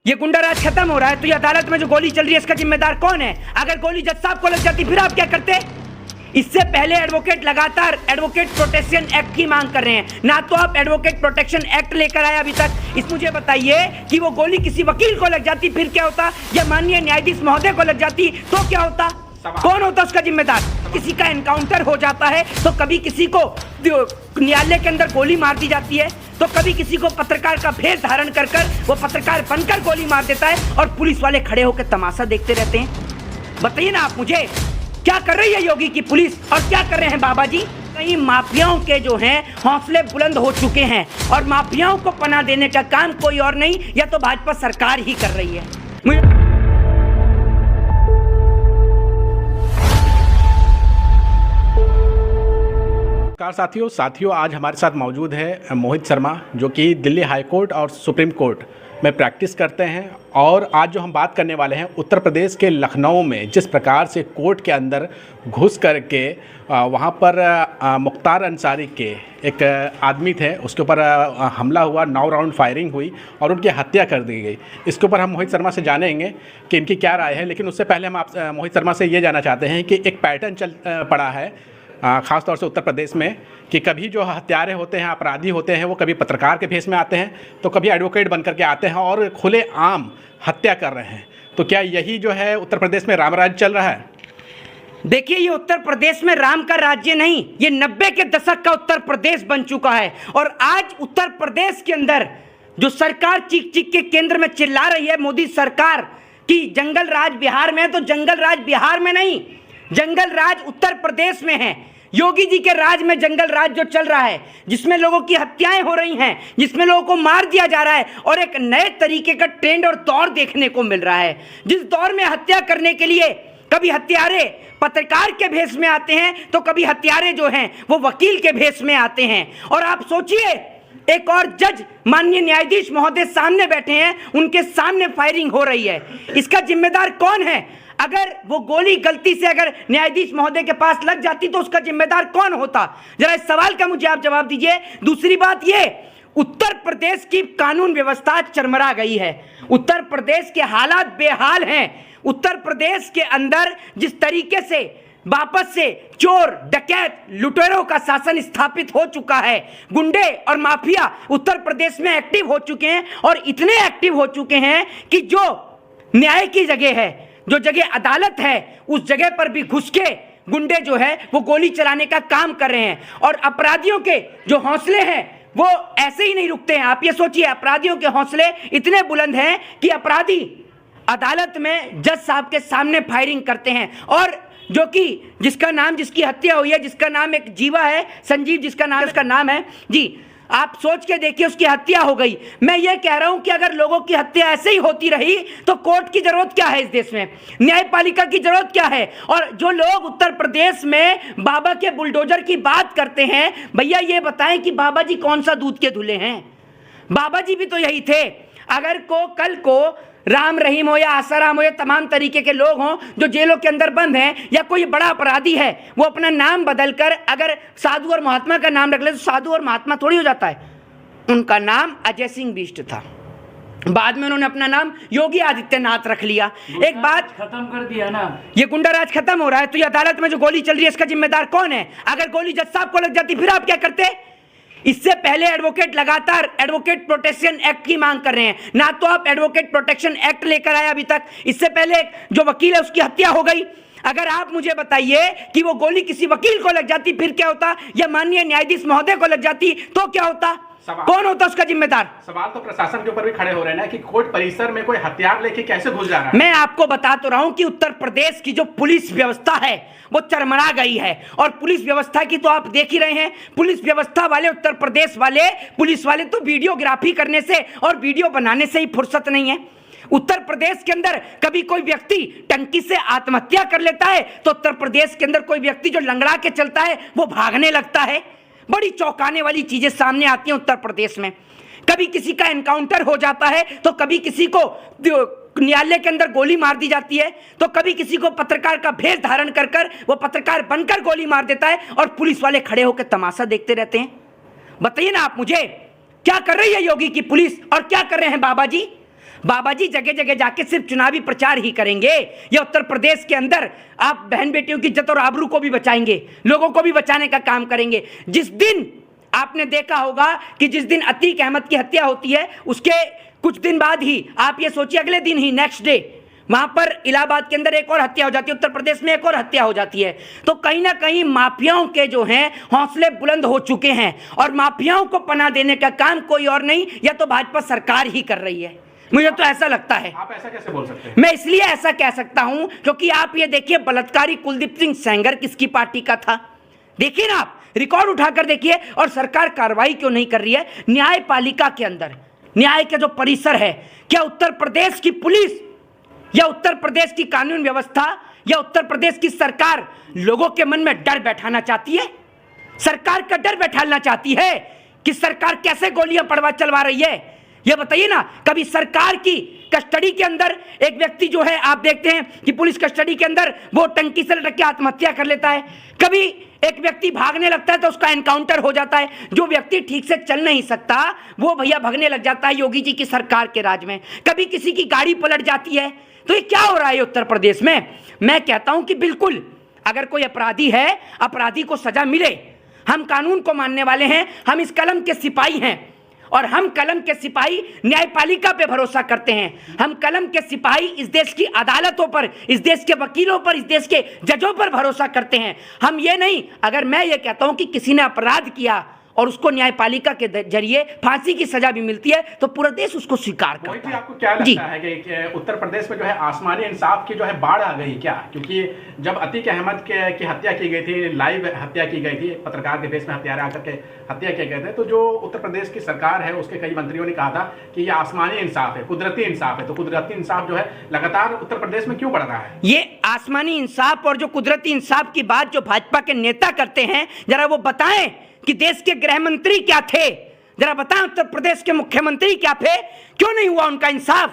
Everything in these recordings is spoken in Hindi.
ये गुंडा राज खत्म हो रहा है तो ये अदालत में जो गोली चल रही है इसका जिम्मेदार कौन है? अगर गोली जज साहब को लग जाती फिर आप क्या करते? इससे पहले एडवोकेट लगातार एडवोकेट प्रोटेक्शन एक्ट की मांग कर रहे हैं, ना तो आप एडवोकेट प्रोटेक्शन एक्ट लेकर आए अभी तक। इस मुझे बताइए कि वो गोली किसी वकील को लग जाती फिर क्या होता, या माननीय न्यायाधीश महोदय को लग जाती तो क्या होता? कौन होता उसका जिम्मेदार? किसी का एनकाउंटर हो जाता है तो कभी किसी को न्यायालय के अंदर गोली मार दी जाती है, तो कभी किसी को पत्रकार का भेष धारण कर वो पत्रकार बनकर गोली मार देता है और पुलिस वाले खड़े होकर तमाशा देखते रहते हैं। बताइए ना आप मुझे, क्या कर रही है योगी की पुलिस और क्या कर रहे हैं बाबा जी? कहीं माफियाओं के जो हैं हौसले बुलंद हो चुके हैं और माफियाओं को पनाह देने का काम कोई और नहीं, या तो भाजपा सरकार ही कर रही है। नमस्कार साथियों, आज हमारे साथ मौजूद है मोहित शर्मा, जो कि दिल्ली हाई कोर्ट और सुप्रीम कोर्ट में प्रैक्टिस करते हैं। और आज जो हम बात करने वाले हैं, उत्तर प्रदेश के लखनऊ में जिस प्रकार से कोर्ट के अंदर घुस करके वहाँ पर मुख्तार अंसारी के एक आदमी थे, उसके ऊपर हमला हुआ, 9 राउंड फायरिंग हुई और उनकी हत्या कर दी गई। इसके ऊपर हम मोहित शर्मा से जानेंगे कि इनकी क्या राय है। लेकिन उससे पहले हम आप मोहित शर्मा से ये जानना चाहते हैं कि एक पैटर्न चल पड़ा है ख़ास तौर से उत्तर प्रदेश में, कि कभी जो हत्यारे होते हैं, अपराधी होते हैं, वो कभी पत्रकार के भेष में आते हैं तो कभी एडवोकेट बनकर के आते हैं और खुले आम हत्या कर रहे हैं। तो क्या यही जो है उत्तर प्रदेश में राम राज्य चल रहा है? देखिए, ये उत्तर प्रदेश में राम का राज्य नहीं, ये 90 के दशक का उत्तर प्रदेश बन चुका है। और आज उत्तर प्रदेश के अंदर जो सरकार चीख चीख के केंद्र में चिल्ला रही है मोदी सरकार की जंगल राज बिहार में है, तो जंगल राज बिहार में नहीं, जंगल राज उत्तर प्रदेश में है। योगी जी के राज में जंगल राज जो चल रहा है, जिसमें लोगों की हत्याएं हो रही हैं, जिसमें लोगों को मार दिया जा रहा है, और एक नए तरीके का ट्रेंड और दौर देखने को मिल रहा है, जिस दौर में हत्या करने के लिए कभी हत्यारे पत्रकार के भेष में आते हैं तो कभी हत्यारे जो हैं वो वकील के भेष में आते हैं। और आप सोचिए, एक और जज माननीय न्यायाधीश महोदय सामने बैठे हैं, उनके सामने फायरिंग हो रही है। इसका जिम्मेदार कौन है? अगर वो गोली गलती से अगर न्यायाधीश महोदय के पास लग जाती तो उसका जिम्मेदार कौन होता? जरा इस सवाल का मुझे आप जवाब दीजिए। दूसरी बात ये, उत्तर प्रदेश की कानून व्यवस्था चरमरा गई है, उत्तर प्रदेश के हालात बेहाल हैं। उत्तर प्रदेश के अंदर जिस तरीके से वापस से चोर, डकैत, लुटेरों का शासन स्थापित हो चुका है, गुंडे और माफिया उत्तर प्रदेश में एक्टिव हो चुके हैं, और इतने एक्टिव हो चुके हैं कि जो न्याय की जगह है, जो जगह अदालत है, उस जगह पर भी घुस के गुंडे जो है वो गोली चलाने का काम कर रहे हैं। और अपराधियों के जो हौसले हैं वो ऐसे ही नहीं रुकते हैं। आप ये सोचिए, अपराधियों के हौसले इतने बुलंद हैं कि अपराधी अदालत में जज साहब के सामने फायरिंग करते हैं। और जो कि जिसकी हत्या हुई है, जिसका नाम एक जीवा है, संजीव जिसका नाम है जी, आप सोच के देखिए, उसकी हत्या हो गई। मैं ये कह रहा हूं कि अगर लोगों की हत्या ऐसे ही होती रही तो कोर्ट की जरूरत क्या है इस देश में? न्यायपालिका की जरूरत क्या है? और जो लोग उत्तर प्रदेश में बाबा के बुलडोजर की बात करते हैं, भैया ये बताएं कि बाबा जी कौन सा दूध के धुले हैं? बाबा जी भी तो यही थे। अगर कल को राम रहीम हो या आसाराम हो या तमाम तरीके के लोग हों जो जेलों के अंदर बंद हैं, या कोई बड़ा अपराधी है, वो अपना नाम बदलकर अगर साधु और महात्मा का नाम रख ले तो साधु और महात्मा थोड़ी हो जाता है। उनका नाम अजय सिंह बिष्ट था, बाद में उन्होंने अपना नाम योगी आदित्यनाथ रख लिया। एक बात खत्म कर दिया ना, ये गुंडा राज खत्म हो रहा है तो ये अदालत में जो गोली चल रही है इसका जिम्मेदार कौन है? अगर गोली जज साहब को लग जाती फिर आप क्या करते? इससे पहले एडवोकेट लगातार एडवोकेट प्रोटेक्शन एक्ट की मांग कर रहे हैं, ना तो आप एडवोकेट प्रोटेक्शन एक्ट लेकर आए अभी तक। इससे पहले जो वकील है उसकी हत्या हो गई। अगर आप मुझे बताइए कि वो गोली किसी वकील को लग जाती फिर क्या होता, या माननीय न्यायाधीश महोदय को लग जाती तो क्या होता? कौन होता उसका जिम्मेदार? सवाल तो प्रशासन के ऊपर भी खड़े हो रहे हैं ना, कि कोर्ट परिसर में कोई हथियार लेके कैसे घुस जा रहा है। मैं आपको बता तो रहा हूं कि उत्तर प्रदेश की जो पुलिस व्यवस्था है वो चरमरा गई है। और पुलिस व्यवस्था की तो आप देख ही रहे हैं, पुलिस व्यवस्था वाले, उत्तर प्रदेश वाले पुलिस वाले तो वीडियोग्राफी करने से और वीडियो बनाने से ही फुर्सत नहीं है। उत्तर प्रदेश के अंदर कभी कोई व्यक्ति टंकी से आत्महत्या कर लेता है तो उत्तर प्रदेश के अंदर कोई व्यक्ति जो लंगड़ा के चलता है वो भागने लगता है। बड़ी चौंकाने वाली चीजें सामने आती हैं उत्तर प्रदेश में। कभी किसी का एनकाउंटर हो जाता है तो कभी किसी को न्यायालय के अंदर गोली मार दी जाती है, तो कभी किसी को पत्रकार का भेष धारण कर वो पत्रकार बनकर गोली मार देता है और पुलिस वाले खड़े होकर तमाशा देखते रहते हैं। बताइए ना आप मुझे, क्या कर रही है योगी की पुलिस और क्या कर रहे हैं बाबा जी? बाबा जी जगह जगह जाके सिर्फ चुनावी प्रचार ही करेंगे या उत्तर प्रदेश के अंदर आप बहन बेटियों की इज्जत और आबरू को भी बचाएंगे, लोगों को भी बचाने का काम करेंगे? जिस दिन आपने देखा होगा कि जिस दिन अतीक अहमद की हत्या होती है उसके कुछ दिन बाद ही, आप ये सोचिए अगले दिन ही, नेक्स्ट डे वहां पर इलाहाबाद के अंदर एक और हत्या हो जाती है, उत्तर प्रदेश में एक और हत्या हो जाती है। तो कहीं ना कहीं माफियाओं के जो हैं हौसले बुलंद हो चुके हैं और माफियाओं को पनाह देने का काम कोई और नहीं, या तो भाजपा सरकार ही कर रही है। मुझे तो ऐसा लगता है। आप ऐसा कैसे बोल सकते हैं? मैं इसलिए ऐसा कह सकता हूं क्योंकि आप ये देखिए, बलात्कारी कुलदीप सिंह सेंगर किसकी पार्टी का था? देखिए ना, आप रिकॉर्ड उठाकर देखिए। और सरकार कार्रवाई क्यों नहीं कर रही है? न्यायपालिका के अंदर, न्याय का जो परिसर है, क्या उत्तर प्रदेश की पुलिस या उत्तर प्रदेश की कानून व्यवस्था या उत्तर प्रदेश की सरकार लोगों के मन में डर बैठाना चाहती है? सरकार का डर बैठाना चाहती है कि सरकार कैसे गोलियां पड़वा चलवा रही है? ये बताइए ना। कभी सरकार की कस्टडी के अंदर एक व्यक्ति जो है, आप देखते हैं कि पुलिस कस्टडी के अंदर वो टंकी से लटक के आत्महत्या कर लेता है। कभी एक व्यक्ति भागने लगता है तो उसका एनकाउंटर हो जाता है। जो व्यक्ति ठीक से चल नहीं सकता वो भैया भागने लग जाता है योगी जी की सरकार के राज में। कभी किसी की गाड़ी पलट जाती है। तो ये क्या हो रहा है उत्तर प्रदेश में? मैं कहता हूं कि बिल्कुल, अगर कोई अपराधी है, अपराधी को सजा मिले। हम कानून को मानने वाले हैं, हम इस कलम के सिपाही हैं और हम कलम के सिपाही न्यायपालिका पे भरोसा करते हैं। हम कलम के सिपाही इस देश की अदालतों पर, इस देश के वकीलों पर, इस देश के जजों पर भरोसा करते हैं। हम ये नहीं, अगर मैं ये कहता हूं कि किसी ने अपराध किया और उसको न्यायपालिका के जरिए फांसी की सजा भी मिलती है तो पूरा देश उसको स्वीकार करता है। आपको क्या लगता है कि उत्तर प्रदेश में जो है आसमानी इंसाफ की जो है बाढ़ आ गई क्या? क्योंकि जब अतीक अहमद की हत्या की गई थी, लाइव हत्या की गई थी, पत्रकार के बेस में हत्यारे आकर के हत्या किए गए थे, तो जो उत्तर प्रदेश की सरकार है उसके कई मंत्रियों ने कहा था कि ये आसमानी इंसाफ है, कुदरती इंसाफ है। तो कुदरती इंसाफ जो है लगातार उत्तर प्रदेश में क्यों बढ़ रहा है? ये आसमानी इंसाफ और जो कुदरती इंसाफ की बात जो भाजपा के नेता करते हैं, जरा वो बताएं कि देश के गृह मंत्री क्या थे, जरा बताएं उत्तर प्रदेश के मुख्यमंत्री क्या थे? क्यों नहीं हुआ उनका इंसाफ?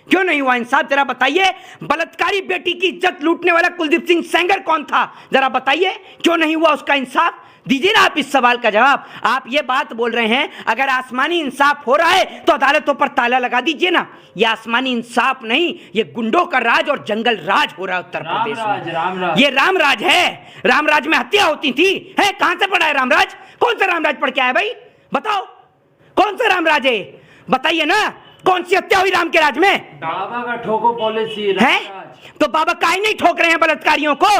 क्यों नहीं हुआ इंसाफ? जरा बताइए। बलात्कारी बेटी की इज्जत लूटने वाला कुलदीप सिंह सेंगर कौन था? जरा बताइए, क्यों नहीं हुआ उसका इंसाफ? दीजिए ना आप इस सवाल का जवाब। आप ये बात बोल रहे हैं अगर आसमानी इंसाफ हो रहा है तो अदालतों पर ताला लगा दीजिए ना। ये आसमानी इंसाफ नहीं, ये गुंडों का राज और जंगल राज हो रहा है उत्तर प्रदेश में। रामराज। ये रामराज है। रामराज में हत्या होती थी, है? कहां से पड़ा है रामराज? कौन सा रामराज पढ़ के आया भाई? बताओ कौन सा रामराज है? बताइए ना, कौन सी हत्या हुई राम के राज में? बाबा का ठोको पॉलिसी है। तो बाबा काहे नहीं ठोक रहे हैं बलात्कारियों को?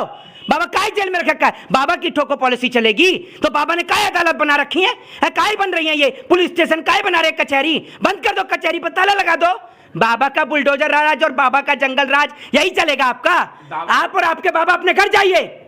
बाबा काहे जेल में रखा है? बाबा की ठोको पॉलिसी चलेगी तो बाबा ने काहे अदालत बना रखी है? काहे बन रही है ये पुलिस स्टेशन? काहे बना रहे? कचहरी बंद कर दो, कचहरी पर ताला लगा दो। बाबा का बुलडोजर राज और बाबा का जंगल राज यही चलेगा आपका। आप और आपके बाबा अपने घर जाइए।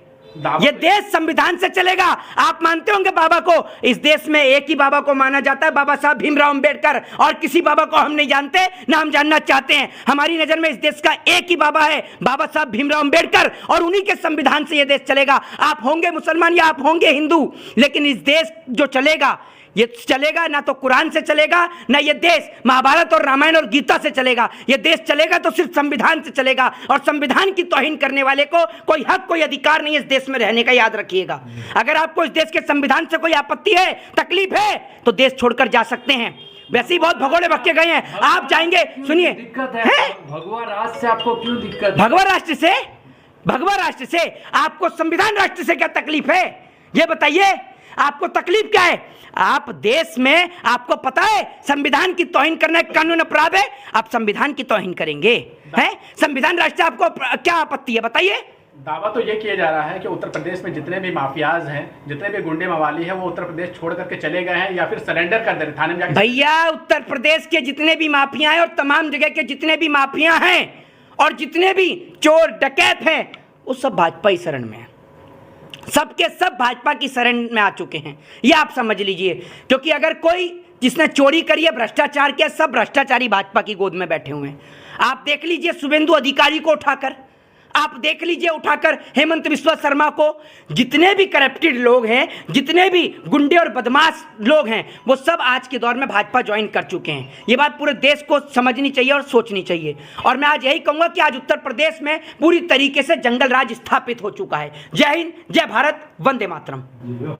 ये देश संविधान से चलेगा। आप मानते होंगे बाबा को। इस देश में एक ही बाबा को माना जाता है, बाबा साहब भीमराव अंबेडकर, और किसी बाबा को हम नहीं जानते ना हम जानना चाहते हैं। हमारी नजर में इस देश का एक ही बाबा है, बाबा साहब भीमराव अंबेडकर, और उन्हीं के संविधान से ये देश चलेगा। आप होंगे मुसलमान या आप होंगे हिंदू, लेकिन इस देश जो चलेगा ये चलेगा ना तो कुरान से चलेगा, ना ये देश महाभारत और रामायण और गीता से चलेगा। ये देश चलेगा तो सिर्फ संविधान से चलेगा, और संविधान की तौहीन करने वाले को कोई हक, कोई अधिकार नहीं है इस देश में रहने का, याद रखिएगा। अगर आपको इस देश के संविधान से कोई आपत्ति है, तकलीफ है, तो देश छोड़कर जा सकते हैं। वैसे ही बहुत भगोड़े भक्के गए हैं, आप जाएंगे। सुनिए, दिक्कत है भगवा राष्ट्र से आपको क्यों दिक्कत? भगवा राष्ट्र से? भगवा राष्ट्र से आपको संविधान राष्ट्र से क्या तकलीफ है? ये बताइए, आपको तकलीफ क्या है? आप देश में, आपको पता है संविधान की तौहीन करना एक कानून अपराध है, आप संविधान की तौहीन करेंगे? हैं? संविधान राष्ट्र आपको क्या आपत्ति है? बताइए। दावा तो ये किया जा रहा है कि उत्तर प्रदेश में जितने भी माफियाज हैं, जितने भी गुंडे मवाली हैं, वो उत्तर प्रदेश छोड़ करके चले गए हैं या फिर सरेंडर कर दे रहे थाने में जाकर। भैया, उत्तर प्रदेश के जितने भी माफिया हैं और तमाम जगह के जितने भी माफिया हैं और जितने भी चोर डकैत हैं, वो सब भाजपा ही शरण में है। सबके सब भाजपा की शरण में आ चुके हैं, ये आप समझ लीजिए। क्योंकि अगर कोई जिसने चोरी करी है, भ्रष्टाचार किया, सब भ्रष्टाचारी भाजपा की गोद में बैठे हुए हैं। आप देख लीजिए शुभेंदु अधिकारी को उठाकर, आप देख लीजिए उठाकर हेमंत बिस्वा शर्मा को। जितने भी करप्टेड लोग हैं, जितने भी गुंडे और बदमाश लोग हैं, वो सब आज के दौर में भाजपा ज्वाइन कर चुके हैं। ये बात पूरे देश को समझनी चाहिए और सोचनी चाहिए। और मैं आज यही कहूंगा कि आज उत्तर प्रदेश में पूरी तरीके से जंगल राज स्थापित हो चुका है। जय हिंद, जय भारत, वंदे मातरम।